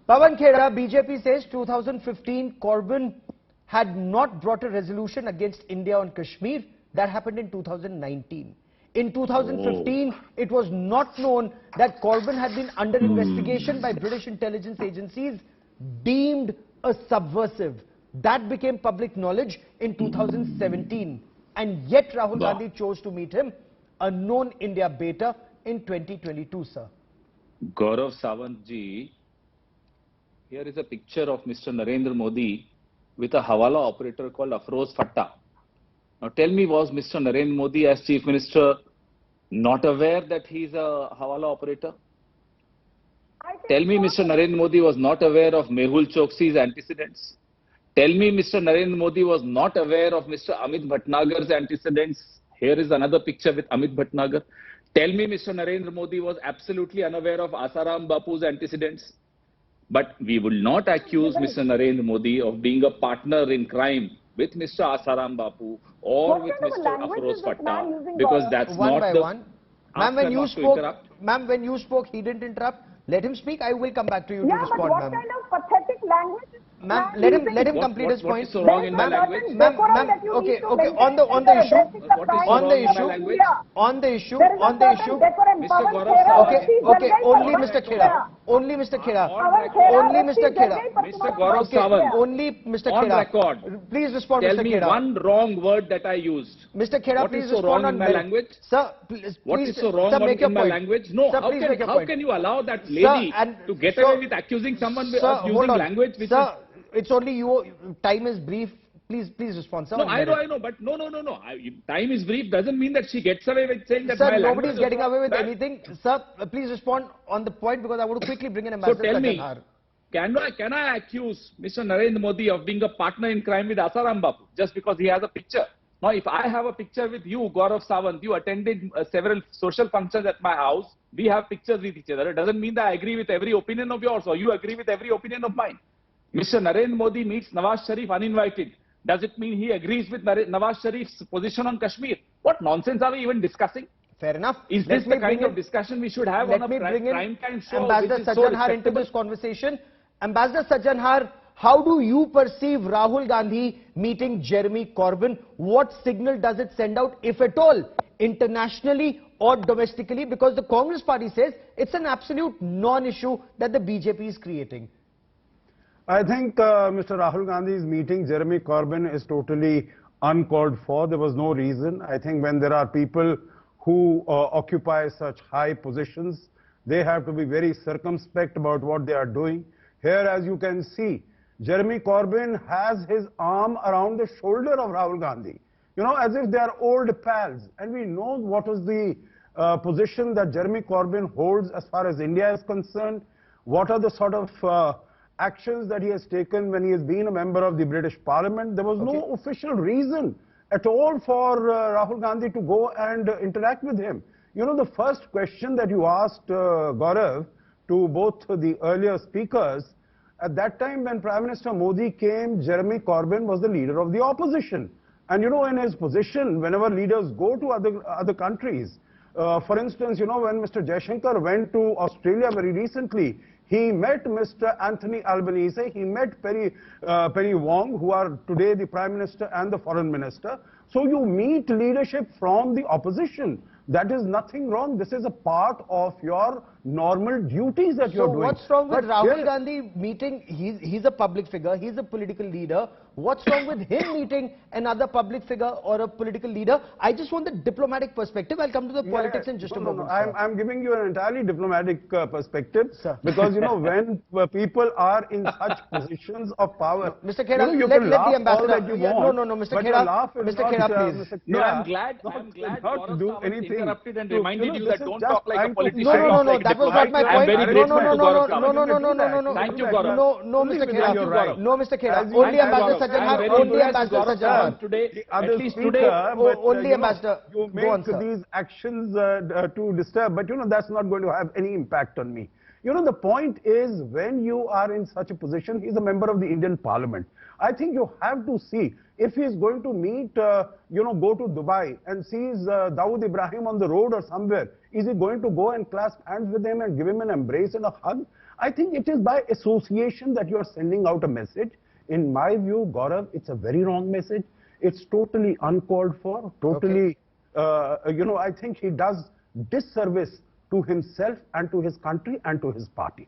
Pawan Khera, BJP says 2015 Corbyn had not brought a resolution against India on Kashmir. That happened in 2019. In 2015, it was not known that Corbyn had been under investigation by British intelligence agencies, deemed a subversive. That became public knowledge in 2017. And yet Rahul Gandhi chose to meet him, a known India baiter, in 2022, sir. Gaurav Sawant ji, here is a picture of Mr. Narendra Modi with a Hawala operator called Afroz Fatta. Now tell me, was Mr. Narendra Modi as Chief Minister not aware that he is a Hawala operator? Tell me Mr. Narendra Modi was not aware of Mehul Choksi's antecedents? Tell me Mr. Narendra Modi was not aware of Mr. Amit Bhatnagar's antecedents? Here is another picture with Amit Bhatnagar. Tell me Mr. Narendra Modi was absolutely unaware of Asaram Bapu's antecedents? But we will not accuse Mr. Narendra Modi of being a partner in crime with Mr. Asaram Bapu or with Mr. Afroz Fatta, because that's one not by the... one. Ma'am, when you spoke, he didn't interrupt. Let him speak. I will come back to you to respond, ma'am. What kind of pathetic language is Ma'am, let him complete his point. What is so wrong in my language? Ma'am, okay. On the issue, Mr. Gaurav okay, only Mr. Khera. Only Mr. Khera. Mr. Gaurav Sawant, only Mr. on Khera. record, Please respond, tell Mr. me Khera. one wrong word that I used. Mr. Khera, What please is so respond wrong on in my merit. language? Sir, please. What is so wrong in my language? No, Sir, how can you allow that lady to get away with accusing someone of using language which is... It's only you. Time is brief. Please respond, sir. No, I know, but no. Time is brief doesn't mean that she gets away with saying that my language... Sir, nobody is getting away with anything. Sir, please respond on the point, because I want to quickly bring in Ambassador So tell me, Sajjan. can I accuse Mr. Narendra Modi of being a partner in crime with Asaram Bapu just because he has a picture? Now, if I have a picture with you, Gaurav Sawant, you attended several social functions at my house, we have pictures with each other. It doesn't mean that I agree with every opinion of yours or you agree with every opinion of mine. Mr. Narendra Modi meets Nawaz Sharif uninvited. Does it mean he agrees with Nawaz Sharif's position on Kashmir? What nonsense are we even discussing? Fair enough. Is this the kind of discussion we should have on a prime time show? Ambassador Sajjan into this conversation. Ambassador Sajjan, how do you perceive Rahul Gandhi meeting Jeremy Corbyn? What signal does it send out, if at all, internationally or domestically? Because the Congress party says it's an absolute non-issue that the BJP is creating. I think Mr. Rahul Gandhi's meeting Jeremy Corbyn is totally uncalled for. There was no reason. I think when there are people who occupy such high positions, they have to be very circumspect about what they are doing. Here, as you can see, Jeremy Corbyn has his arm around the shoulder of Rahul Gandhi, you know, as if they are old pals. And we know what is the position that Jeremy Corbyn holds as far as India is concerned. What are the sort of actions that he has taken when he has been a member of the British Parliament. There was no official reason at all for Rahul Gandhi to go and interact with him. You know, the first question that you asked, Gaurav, to both the earlier speakers, at that time when Prime Minister Modi came, Jeremy Corbyn was the leader of the opposition. And you know, in his position, whenever leaders go to other countries, for instance, you know, when Mr. Jaishankar went to Australia very recently, he met Mr. Anthony Albanese, he met Penny Wong, who are today the Prime Minister and the Foreign Minister. So you meet leadership from the opposition. That is nothing wrong. This is a part of your normal duties that you're doing. So what's wrong with Rahul Gandhi meeting? He's a public figure, he's a political leader. What's wrong with him meeting another public figure or a political leader? I just want the diplomatic perspective. I'll come to the politics in just a moment. I'm giving you an entirely diplomatic perspective, because you know, when people are in such positions of power, Mr. Khera, you let can the laugh ambassador. all that you want, No, Mr. but Khera, please. No, I'm glad not to do anything. Interrupted and reminded you that don't talk like a politician. No, that was not my point. I'm very grateful to Gaurav Sawant. No. Thank you, Gaurav. No, Mr. Khera. Right. No, Mr. Khera. Only Ambassador Sajjan. Only Ambassador Sajjan. Today, at least today, only Ambassador. You make these actions to disturb, but you know, that's not going to have any impact on me. You know, the point is, when you are in such a position, he's a member of the Indian Parliament. I think you have to see, if he is going to meet, you know, go to Dubai and sees Dawood Ibrahim on the road or somewhere, is he going to go and clasp hands with him and give him an embrace and a hug? I think it is by association that you are sending out a message. In my view, Gaurav, it's a very wrong message. It's totally uncalled for, totally, I think he does disservice to himself and to his country and to his party.